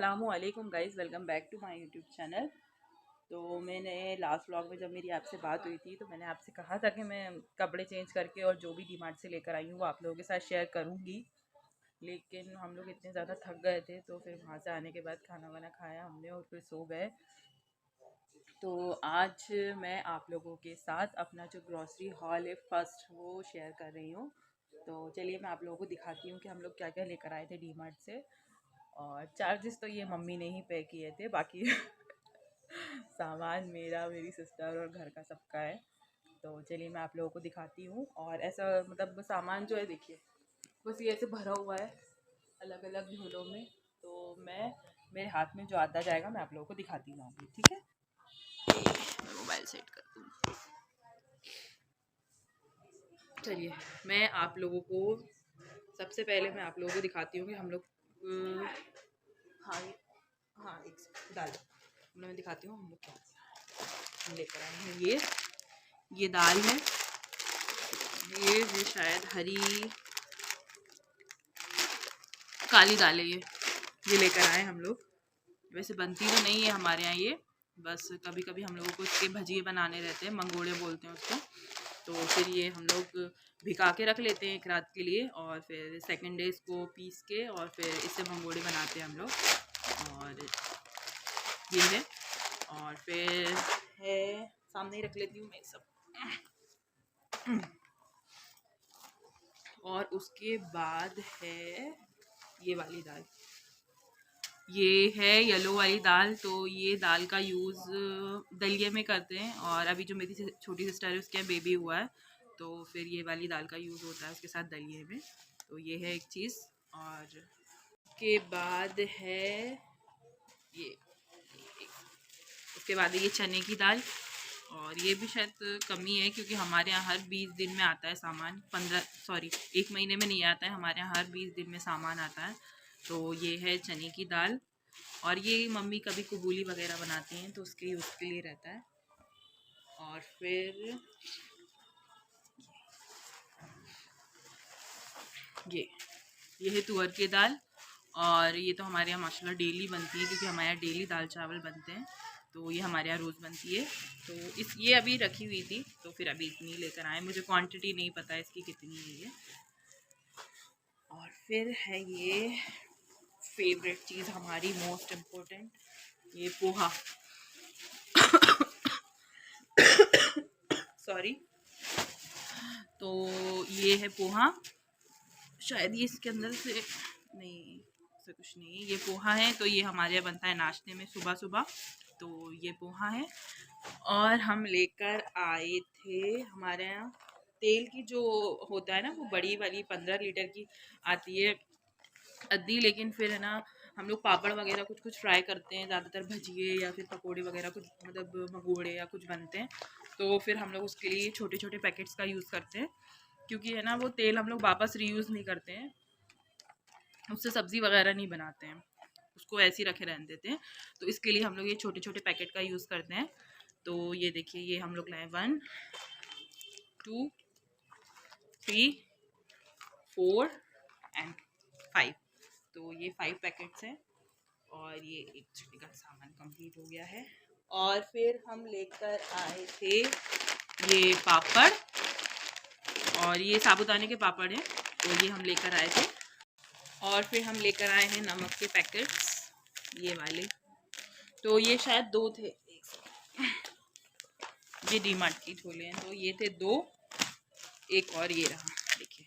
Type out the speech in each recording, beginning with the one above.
अस्सलामुअलैकुम guys, welcome back to my YouTube channel. तो मैंने लास्ट व्लॉग में जब मेरी आपसे बात हुई थी तो मैंने आपसे कहा था कि मैं कपड़े चेंज करके और जो भी डीमार्ट से लेकर आई हूँ वो आप लोगों के साथ शेयर करूँगी। लेकिन हम लोग इतने ज़्यादा थक गए थे तो फिर वहाँ से आने के बाद खाना वाना खाया हमने और फिर सो गए। तो आज मैं आप लोगों के साथ अपना जो ग्रॉसरी हॉल है फर्स्ट वो शेयर कर रही हूँ। तो चलिए मैं आप लोगों को दिखाती हूँ कि हम लोग क्या क्या लेकर आए थे डीमार्ट से। और चार्जेस तो ये मम्मी ने ही पे किए थे, बाकी सामान मेरा, मेरी सिस्टर और घर का सबका है। तो चलिए मैं आप लोगों को दिखाती हूँ। और ऐसा मतलब सामान जो है देखिए बस ये ऐसे भरा हुआ है अलग अलग झोलों में। तो मैं मेरे हाथ में जो आता जाएगा मैं आप लोगों को दिखाती जाऊँगी, ठीक है। मैं मोबाइल सेट कर दूँ। चलिए मैं आप लोगों को सबसे पहले मैं आप लोगों को दिखाती हूँ कि हम लोग हाँ हाँ एक सेकंड दाल मैं दिखाती हूँ हम लोग क्या हम लेकर आए हैं। ये दाल है, ये शायद हरी काली दाल है। ये लेकर आए हम लोग। वैसे बनती तो नहीं है हमारे यहाँ ये, बस कभी कभी हम लोगों को इसके भजिए बनाने रहते हैं, मंगोड़े बोलते हैं उसको। तो फिर ये हम लोग भिगा के रख लेते हैं एक रात के लिए और फिर सेकंड डे इसको पीस के और फिर इससे मंगोड़े बनाते हैं हम लोग। और ये है और फिर है सामने ही रख लेती हूँ मैं सब। और उसके बाद है ये वाली दाल, ये है येलो वाली दाल। तो ये दाल का यूज़ दलिये में करते हैं और अभी जो मेरी छोटी सिस्टर है उसके यहाँ बेबी हुआ है तो फिर ये वाली दाल का यूज़ होता है उसके साथ दलिये में। तो ये है एक चीज़। और उसके बाद है ये उसके बाद है ये चने की दाल। और ये भी शायद कमी है क्योंकि हमारे यहाँ हर 20 दिन में आता है सामान, 1 महीने में नहीं आता है, हमारे यहाँ हर 20 दिन में सामान आता है। तो ये है चने की दाल। और ये मम्मी कभी कबूली वगैरह बनाती हैं तो उसके यूज़ के लिए रहता है। और फिर ये है तुअर की दाल। और ये तो हमारे यहाँ माशाल्लाह डेली बनती है क्योंकि हमारे यहाँ डेली दाल चावल बनते हैं। तो ये हमारे यहाँ रोज़ बनती है। तो ये अभी रखी हुई थी तो फिर अभी इतनी लेकर आए, मुझे क्वांटिटी नहीं पता है इसकी कितनी है ये। और फिर है ये फेवरेट चीज़ हमारी, मोस्ट इम्पोर्टेंट, ये पोहा। सॉरी। तो ये है पोहा, शायद ये इसके अंदर से नहीं, ऐसा कुछ नहीं है, ये पोहा है। तो ये हमारे यहाँ बनता है नाश्ते में सुबह सुबह। तो ये पोहा है। और हम लेकर आए थे हमारे यहाँ तेल की जो होता है ना वो बड़ी वाली 15 लीटर की आती है अद्दी। लेकिन फिर है ना हम लोग पापड़ वगैरह कुछ कुछ फ्राई करते हैं, ज़्यादातर भजिए या फिर पकोड़े वगैरह कुछ मतलब मंगोड़े या कुछ बनते हैं। तो फिर हम लोग उसके लिए छोटे छोटे पैकेट्स का यूज़ करते हैं क्योंकि है ना वो तेल हम लोग वापस रीयूज़ नहीं करते हैं, उससे सब्ज़ी वगैरह नहीं बनाते हैं, उसको ऐसे ही रखे रहने देते हैं। तो इसके लिए हम लोग ये छोटे छोटे पैकेट का यूज़ करते हैं। तो ये देखिए ये हम लोग लाए 1 2 3 4 एंड 5। तो ये 5 पैकेट्स हैं और ये एक छोटे का सामान कंप्लीट हो गया है। और फिर हम लेकर आए थे ये पापड़, और ये साबुदाने के पापड़ हैं तो ये हम लेकर आए थे। और फिर हम लेकर आए हैं नमक के पैकेट्स, ये वाले। तो ये शायद 2 थे, ये डीमार्ट की झोले हैं। तो ये थे 2, एक और ये रहा देखिए,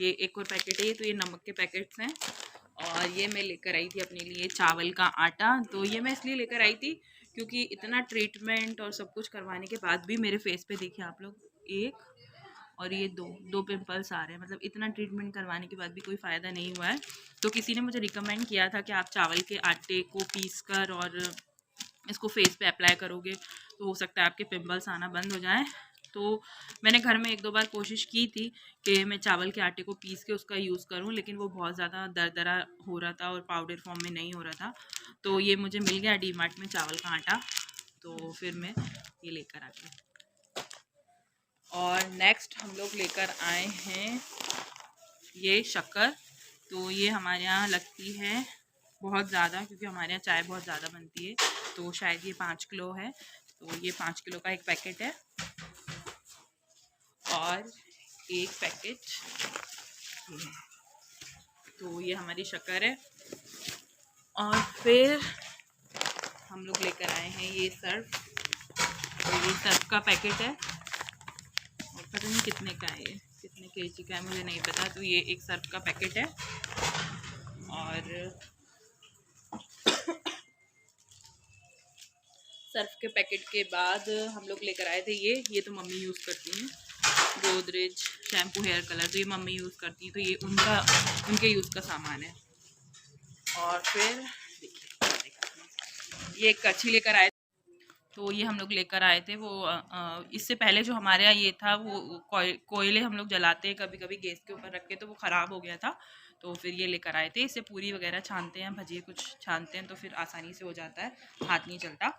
ये एक और पैकेट है। तो ये नमक के पैकेट्स हैं। और ये मैं लेकर आई थी अपने लिए चावल का आटा। तो ये मैं इसलिए लेकर आई थी क्योंकि इतना ट्रीटमेंट और सब कुछ करवाने के बाद भी मेरे फेस पे देखिए आप लोग, एक और ये दो पिंपल्स आ रहे हैं। मतलब इतना ट्रीटमेंट करवाने के बाद भी कोई फ़ायदा नहीं हुआ है। तो किसी ने मुझे रिकमेंड किया था कि आप चावल के आटे को पीस कर और इसको फेस पे अप्लाई करोगे तो हो सकता है आपके पिंपल्स आना बंद हो जाए। तो मैंने घर में 1-2 बार कोशिश की थी कि मैं चावल के आटे को पीस के उसका यूज़ करूं, लेकिन वो बहुत ज़्यादा दरदरा हो रहा था और पाउडर फॉर्म में नहीं हो रहा था। तो ये मुझे मिल गया डीमार्ट में चावल का आटा, तो फिर मैं ये लेकर आ गई। और नेक्स्ट हम लोग लेकर आए हैं ये शक्कर। तो ये हमारे यहाँ लगती है बहुत ज़्यादा, क्योंकि हमारे यहाँ चाय बहुत ज़्यादा बनती है। तो शायद ये 5 किलो है, तो ये 5 किलो का एक पैकेट है। और एक पैकेट ये है, तो ये हमारी शक्कर है। और फिर हम लोग लेकर आए हैं ये सर्फ, तो ये सर्फ का पैकेट है और पता नहीं कितने का है, ये कितने केजी का है मुझे नहीं पता। तो ये एक सर्फ का पैकेट है। और सर्फ के पैकेट के बाद हम लोग लेकर आए थे ये तो मम्मी यूज़ करती हैं, गोदरेज शैम्पू हेयर कलर, तो ये मम्मी यूज़ करती हैं, तो ये उनके यूज़ का सामान है। और फिर देखिए ये एक कच्छी लेकर आए, तो ये हम लोग लेकर आए थे। वो इससे पहले जो हमारे यहाँ ये था वो कोयले हम लोग जलाते हैं कभी कभी गैस के ऊपर रख के, तो वो ख़राब हो गया था, तो फिर ये लेकर आए थे। इससे पूरी वगैरह छानते हैं, भजिए कुछ छानते हैं, तो फिर आसानी से हो जाता है, हाथ नहीं चलता।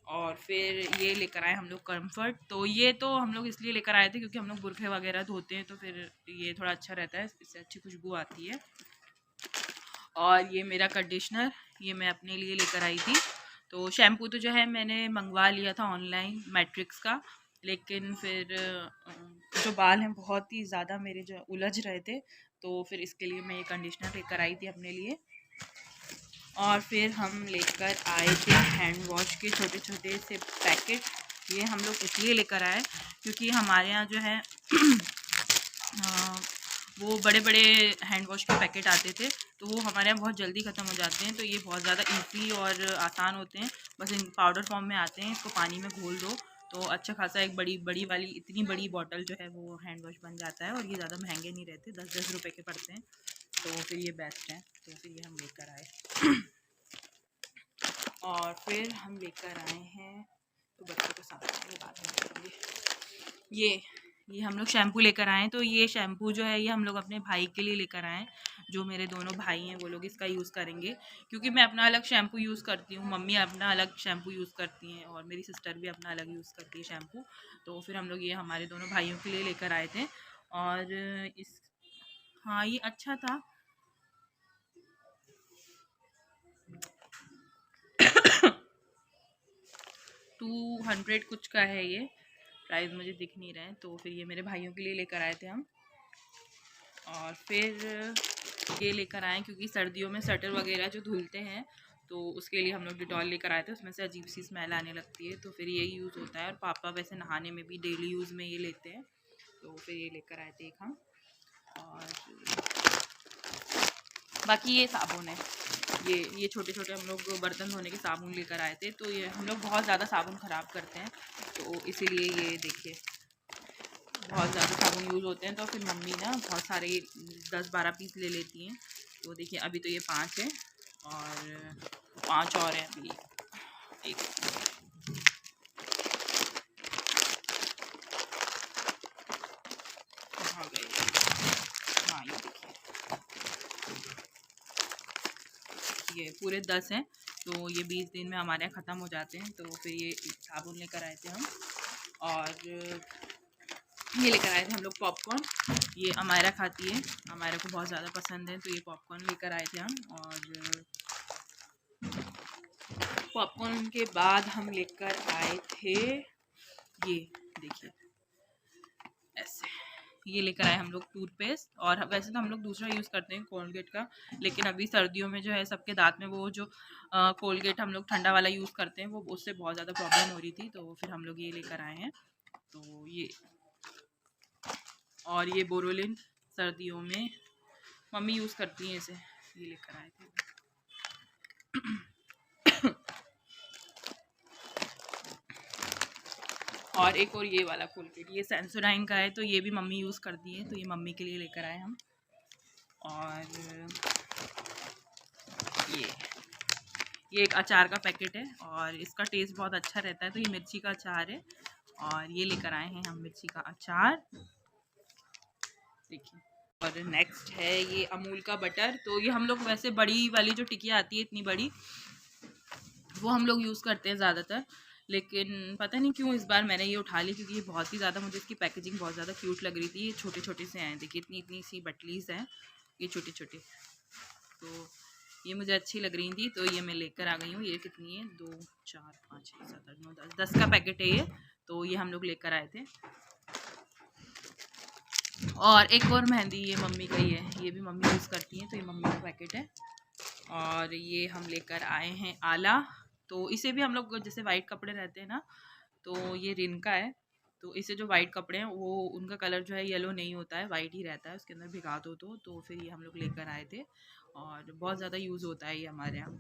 और फिर ये लेकर आए हम लोग कम्फर्ट, तो ये तो हम लोग इसलिए लेकर आए थे क्योंकि हम लोग बुरखे वगैरह धोते हैं, तो फिर ये थोड़ा अच्छा रहता है, इससे अच्छी खुशबू आती है। और ये मेरा कंडीशनर, ये मैं अपने लिए लेकर आई थी। तो शैम्पू तो जो है मैंने मंगवा लिया था ऑनलाइन मैट्रिक्स का, लेकिन फिर जो बाल हैं बहुत ही ज़्यादा मेरे जो उलझ रहे थे, तो फिर इसके लिए मैं ये कंडीशनर लेकर आई थी अपने लिए। और फिर हम लेकर आए थे हैंड वॉश के छोटे छोटे से पैकेट। ये हम लोग इसलिए लेकर आए क्योंकि हमारे यहाँ जो है वो बड़े बड़े हैंड वॉश के पैकेट आते थे, तो वो हमारे यहाँ बहुत जल्दी ख़त्म हो जाते हैं। तो ये बहुत ज़्यादा ईजी और आसान होते हैं, बस इन पाउडर फॉर्म में आते हैं, इसको पानी में घोल दो तो अच्छा खासा एक बड़ी वाली इतनी बड़ी बॉटल जो है वो हैंड वॉश बन जाता है। और ये ज़्यादा महंगे नहीं रहते, 10-10 रुपये के पड़ते हैं, तो फिर ये बेस्ट है। तो फिर ये हम लेकर आए। और फिर हम लेकर आए हैं, तो बच्चों को सामान बाद में करेंगे। ये हम लोग शैम्पू लेकर आए हैं, तो ये शैम्पू जो है ये हम लोग अपने भाई के लिए लेकर आए हैं। जो मेरे दोनों भाई हैं वो लोग इसका यूज़ करेंगे, क्योंकि मैं अपना अलग शैम्पू यूज़ करती हूँ, मम्मी अपना अलग शैम्पू यूज़ करती हैं, और मेरी सिस्टर भी अपना अलग यूज़ करती है शैम्पू। तो फिर हम लोग ये हमारे दोनों भाइयों के लिए लेकर आए थे। और हाँ ये अच्छा था। 200 कुछ का है ये, प्राइस मुझे दिख नहीं रहा है। तो फिर ये मेरे भाइयों के लिए लेकर आए थे हम। और फिर ये लेकर आए क्योंकि सर्दियों में स्वेटर वगैरह जो धुलते हैं, तो उसके लिए हम लोग डिटॉल लेकर आए थे, उसमें से अजीब सी स्मेल आने लगती है, तो फिर ये यूज़ होता है। और पापा वैसे नहाने में भी डेली यूज़ में ये लेते हैं, तो फिर ये लेकर आए थे एक हम। और बाकी ये साबुन है, ये छोटे छोटे हम लोग बर्तन धोने के साबुन लेकर आए थे। तो ये हम लोग बहुत ज़्यादा साबुन ख़राब करते हैं, तो इसीलिए ये देखिए बहुत ज़्यादा साबुन यूज़ होते हैं, तो फिर मम्मी ना बहुत सारे 10-12 पीस ले लेती हैं। तो देखिए अभी तो ये 5 है और 5 और हैं अभी। एक कहाँ गए? हाँ ये देखिए, ये पूरे 10 हैं, तो ये 20 दिन में हमारे यहाँ ख़त्म हो जाते हैं। तो फिर ये साबुन लेकर आए थे हम। और ये लेकर आए थे हम लोग पॉपकॉर्न, ये अमायरा खाती है, अमायरा को बहुत ज़्यादा पसंद है, तो ये पॉपकॉर्न लेकर आए थे हम। और पॉपकॉर्न के बाद हम लेकर आए थे ये देखिए ऐसे, ये लेकर आए हम लोग टूथपेस्ट। और वैसे तो हम लोग दूसरा यूज़ करते हैं कोलगेट का, लेकिन अभी सर्दियों में जो है सबके दांत में वो जो कोलगेट हम लोग ठंडा वाला यूज़ करते हैं, वो उससे बहुत ज़्यादा प्रॉब्लम हो रही थी, तो फिर हम लोग ये लेकर आए हैं। तो ये और ये बोरोलिन सर्दियों में मम्मी यूज़ करती हैं इसे, ये लेकर आए थे। और एक और ये वाला कोलगेट, ये सेंसोडाइन का है, तो ये भी मम्मी यूज़ करती है, तो ये मम्मी के लिए लेकर आए हम। और ये एक अचार का पैकेट है और इसका टेस्ट बहुत अच्छा रहता है, तो ये मिर्ची का अचार है। और ये लेकर आए हैं हम मिर्ची का अचार, देखिए। और नेक्स्ट है ये अमूल का बटर, तो ये हम लोग वैसे बड़ी वाली जो टिकिया आती है इतनी बड़ी, वो हम लोग यूज़ करते हैं ज़्यादातर, लेकिन पता नहीं क्यों इस बार मैंने ये उठा ली, क्योंकि ये बहुत ही ज़्यादा मुझे इसकी पैकेजिंग बहुत ज़्यादा क्यूट लग रही थी। ये छोटे छोटे से हैं, देखिए इतनी इतनी सी बटलीज़ हैं, ये छोटी छोटी। तो ये मुझे अच्छी लग रही थी तो ये मैं लेकर आ गई हूँ। ये कितनी है, 2 4 5 6 7 8 9 10 का पैकेट है ये। तो ये हम लोग लेकर आए थे। और एक और मेहंदी, ये मम्मी का ही है, ये भी मम्मी यूज़ करती हैं, तो ये मम्मी का पैकेट है। और ये हम लेकर आए हैं आला। तो इसे भी हम लोग जैसे वाइट कपड़े रहते हैं ना, तो ये रिन का है। तो इसे जो वाइट कपड़े हैं वो उनका कलर जो है येलो नहीं होता है, वाइट ही रहता है, उसके अंदर भिगा दो तो फिर ये हम लोग लेकर आए थे। और बहुत ज़्यादा यूज़ होता है ये हमारे यहाँ।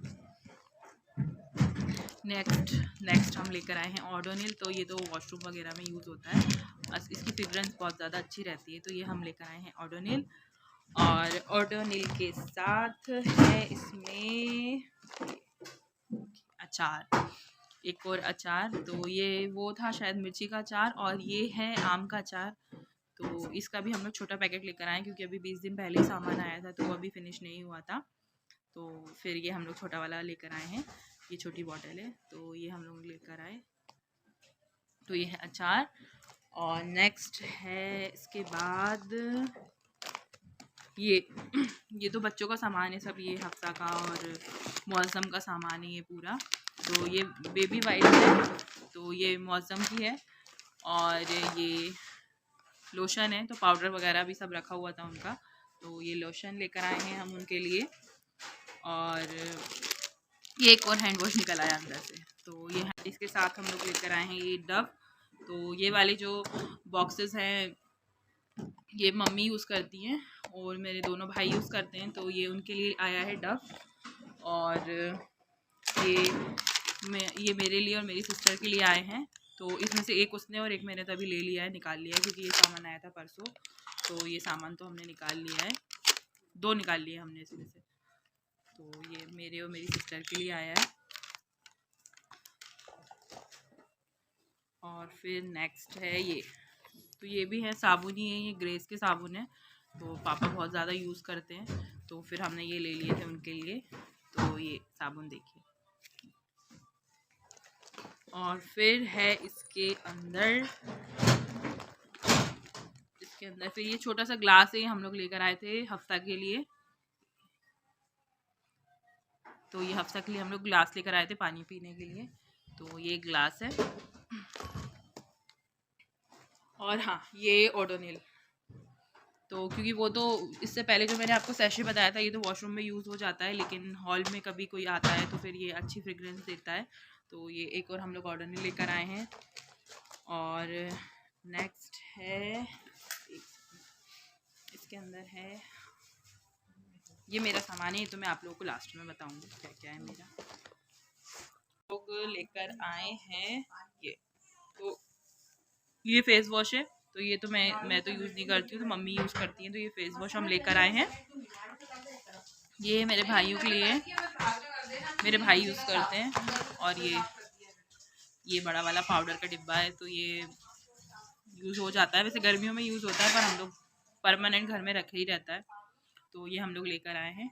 नेक्स्ट हम लेकर आए हैं ओडोनिल। तो ये तो वॉशरूम वगैरह में यूज़ होता है, इसकी फ्रेग्रेंस बहुत ज़्यादा अच्छी रहती है। तो ये हम लेकर आए हैं ओडोनिल। और ओडोनिल के साथ है इसमें अचार, एक और अचार। तो ये वो था शायद मिर्ची का अचार, और ये है आम का अचार। तो इसका भी हम लोग छोटा पैकेट लेकर आए क्योंकि अभी 20 दिन पहले ही सामान आया था, तो वो अभी फिनिश नहीं हुआ था। तो फिर ये हम लोग छोटा वाला लेकर आए हैं, ये छोटी बॉटल है, तो ये हम लोग लेकर आए। तो ये है अचार। और नेक्स्ट है इसके बाद ये तो बच्चों का सामान है सब, ये हफ्सा का और मौसम का सामान है ये पूरा। तो ये बेबी वाइट है, तो ये मौसम की है। और ये लोशन है, तो पाउडर वगैरह भी सब रखा हुआ था उनका, तो ये लोशन लेकर आए हैं हम उनके लिए। और ये एक और हैंड वॉश निकल आया अंदर से, तो ये इसके साथ हम लोग लेकर आए हैं ये डव। तो ये वाले जो बॉक्सेस हैं ये मम्मी यूज़ करती हैं और मेरे दोनों भाई यूज़ करते हैं, तो ये उनके लिए आया है डव। और ये मेरे लिए और मेरी सिस्टर के लिए आए हैं। तो इसमें से एक उसने और एक मैंने तभी ले लिया है, निकाल लिया है, क्योंकि ये सामान आया था परसों, तो ये सामान तो हमने निकाल लिया है, 2 निकाल लिए हमने इसमें से। तो ये मेरे और मेरी सिस्टर के लिए आया है। और फिर नेक्स्ट है ये, तो ये भी है साबुन ही है, ये ग्रेस के साबुन है, तो पापा बहुत ज़्यादा यूज़ करते हैं, तो फिर हमने ये ले लिए थे उनके लिए। तो ये साबुन देखिए। और फिर है इसके अंदर फिर ये छोटा सा ग्लास है, हम लोग लेकर आए थे हफ्ता के लिए। तो ये हफ्ता के लिए हम लोग ग्लास लेकर आए थे पानी पीने के लिए, तो ये ग्लास है। और हाँ, ये ओडोनिल, तो क्योंकि वो तो इससे पहले जो मैंने आपको सैशे बताया था, ये तो वॉशरूम में यूज़ हो जाता है, लेकिन हॉल में कभी कोई आता है तो फिर ये अच्छी फ्रेग्रेंस देता है। तो ये एक और हम लोग ओडोनिल लेकर आए हैं। और नेक्स्ट है इसके अंदर है, ये मेरा सामान है, ये तो मैं आप लोगों को लास्ट में बताऊंगी क्या क्या है मेरा। लोग लेकर आए हैं तो ये फेस वॉश है, तो ये तो मैं तो यूज़ नहीं करती हूँ, तो मम्मी यूज़ करती हैं। तो ये फेस वॉश हम लेकर आए हैं, ये मेरे भाइयों के लिए, मेरे भाई यूज़ करते हैं। और ये बड़ा वाला पाउडर का डिब्बा है, तो ये यूज़ हो जाता है, वैसे गर्मियों में यूज़ होता है, पर हम लोग परमानेंट घर में रखे ही रहता है, तो ये हम लोग लेकर आए हैं।